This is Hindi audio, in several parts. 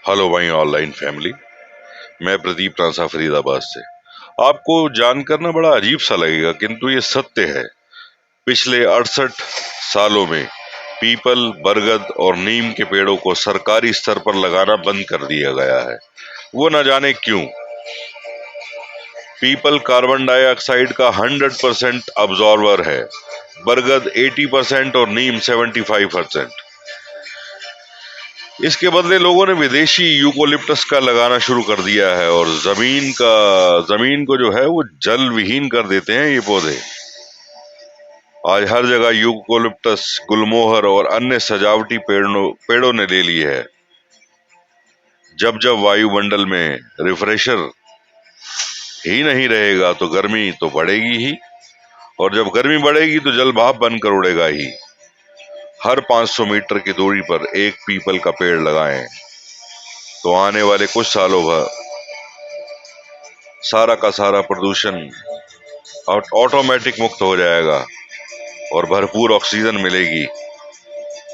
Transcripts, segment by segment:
हेलो भाई ऑनलाइन फैमिली। मैं प्रदीप नासा फरीदाबाद से। आपको जानकर ना बड़ा अजीब सा लगेगा, किंतु ये सत्य है। पिछले 68 सालों में पीपल, बरगद और नीम के पेड़ों को सरकारी स्तर पर लगाना बंद कर दिया गया है। वो न जाने क्यों। पीपल कार्बन डाइऑक्साइड का 100% अब्जॉर्बर है, बरगद 80% और नीम 75%। इसके बदले लोगों ने विदेशी यूकोलिप्टस का लगाना शुरू कर दिया है और जमीन को जो है वो जल विहीन कर देते हैं ये पौधे। आज हर जगह यूकोलिप्टस, गुलमोहर और अन्य सजावटी पेड़ों ने ले ली है। जब जब वायुमंडल में रिफ्रेशर ही नहीं रहेगा तो गर्मी तो बढ़ेगी ही, और जब गर्मी बढ़ेगी तो जल भाप बनकर उड़ेगा ही। हर 500 मीटर की दूरी पर एक पीपल का पेड़ लगाएं तो आने वाले कुछ सालों भर सारा का सारा प्रदूषण ऑटोमेटिक मुक्त हो जाएगा और भरपूर ऑक्सीजन मिलेगी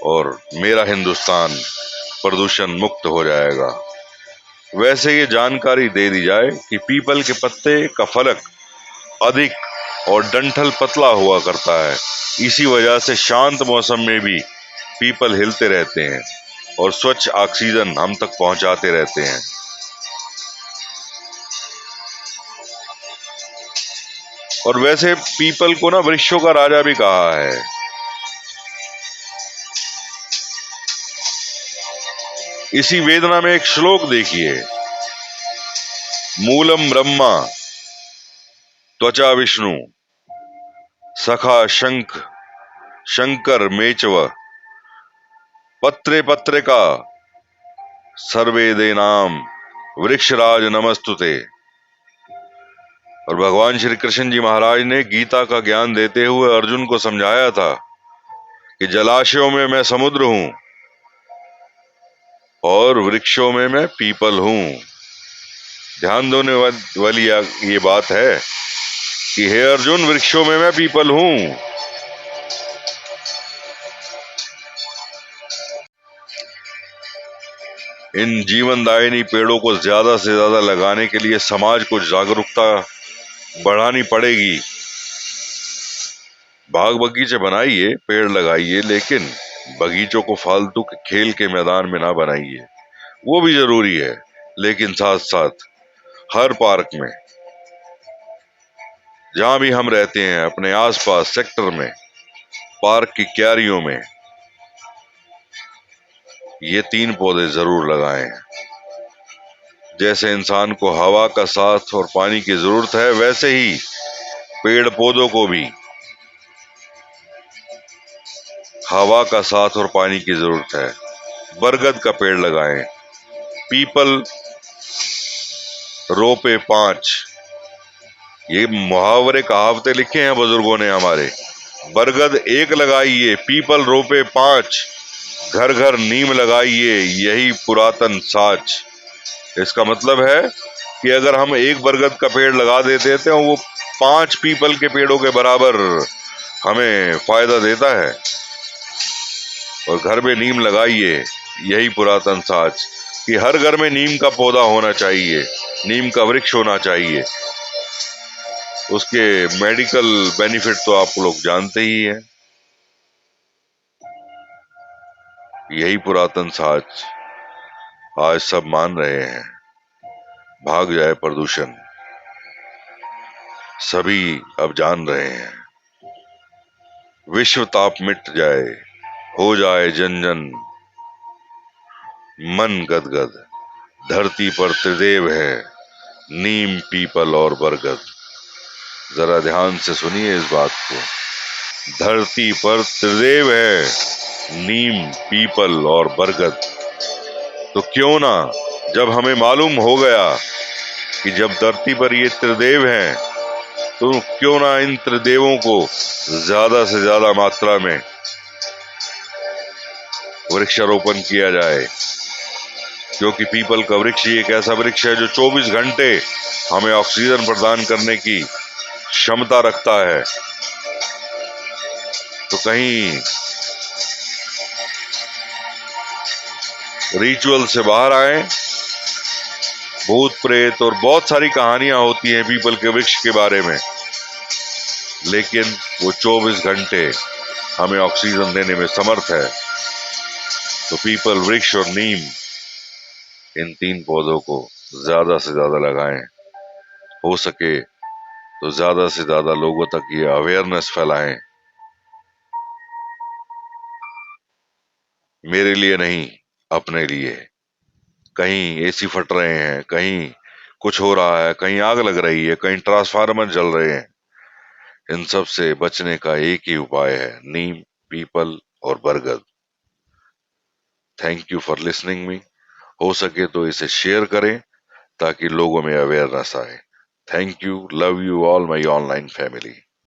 और मेरा हिंदुस्तान प्रदूषण मुक्त हो जाएगा। वैसे ये जानकारी दे दी जाए कि पीपल के पत्ते का फलक अधिक और डंठल पतला हुआ करता है। इसी वजह से शांत मौसम में भी पीपल हिलते रहते हैं और स्वच्छ ऑक्सीजन हम तक पहुंचाते रहते हैं। और वैसे पीपल को ना वृक्षों का राजा भी कहा है। इसी वेदना में एक श्लोक देखिए। मूलम ब्रह्मा त्वचा विष्णु सखा शंकर मेचव पत्रे पत्रे का सर्वे देनाम वृक्षराज नमस्तुते। और भगवान श्री कृष्ण जी महाराज ने गीता का ज्ञान देते हुए अर्जुन को समझाया था कि जलाशयों में मैं समुद्र हूं और वृक्षों में मैं पीपल हूं। ध्यान देने वाली ये बात है कि हे अर्जुन, वृक्षों में मैं पीपल हूं। इन जीवनदायिनी पेड़ों को ज्यादा से ज्यादा लगाने के लिए समाज को जागरूकता बढ़ानी पड़ेगी। बाग बगीचे बनाइए, पेड़ लगाइए, लेकिन बगीचों को फालतू के खेल के मैदान में ना बनाइए। वो भी जरूरी है, लेकिन साथ साथ हर पार्क में, जहां भी हम रहते हैं, अपने आसपास सेक्टर में, पार्क की क्यारियों में ये 3 पौधे जरूर लगाएं। जैसे इंसान को हवा का साथ और पानी की जरूरत है, वैसे ही पेड़ पौधों को भी हवा का साथ और पानी की जरूरत है। बरगद का पेड़ लगाएं। पीपल रोपे 5, ये मुहावरे कहावतें लिखे हैं बुजुर्गों ने हमारे। बरगद 1 लगाइए, पीपल रोपे 5, घर घर नीम लगाइए, यही पुरातन साच। इसका मतलब है कि अगर हम एक बरगद का पेड़ लगा देते हैं, वो 5 पीपल के पेड़ों के बराबर हमें फायदा देता है। और घर में नीम लगाइए, यही पुरातन साच। कि हर घर में नीम का पौधा होना चाहिए, नीम का वृक्ष होना चाहिए। उसके मेडिकल बेनिफिट तो आप लोग जानते ही हैं। यही पुरातन साच आज सब मान रहे हैं। भाग जाए प्रदूषण, सभी अब जान रहे हैं। विश्व ताप मिट जाए, हो जाए जन जन मन गदगद। धरती पर त्रिदेव है, नीम, पीपल और बरगद। जरा ध्यान से सुनिए इस बात को। धरती पर त्रिदेव है, नीम, पीपल और बरगद। तो क्यों ना, जब हमें मालूम हो गया कि जब धरती पर ये त्रिदेव हैं, तो क्यों ना इन त्रिदेवों को ज्यादा से ज्यादा मात्रा में वृक्षारोपण किया जाए। क्योंकि पीपल का वृक्ष एक ऐसा वृक्ष है जो 24 घंटे हमें ऑक्सीजन प्रदान करने की क्षमता रखता है। तो कहीं रिचुअल से बाहर आए। भूत प्रेत और बहुत सारी कहानियां होती हैं पीपल के वृक्ष के बारे में, लेकिन वो 24 घंटे हमें ऑक्सीजन देने में समर्थ है। तो पीपल, वृक्ष और नीम, इन 3 पौधों को ज्यादा से ज्यादा लगाएं। हो सके तो ज्यादा से ज्यादा लोगों तक ये अवेयरनेस फैलाएं। मेरे लिए नहीं, अपने लिए। कहीं एसी फट रहे हैं, कहीं कुछ हो रहा है, कहीं आग लग रही है, कहीं ट्रांसफार्मर जल रहे हैं। इन सब से बचने का एक ही उपाय है, नीम, पीपल और बरगद। Thank you for listening me. हो सके तो इसे शेयर करें ताकि लोगों में अवेयरनेस आए। Thank you, love you all my online family.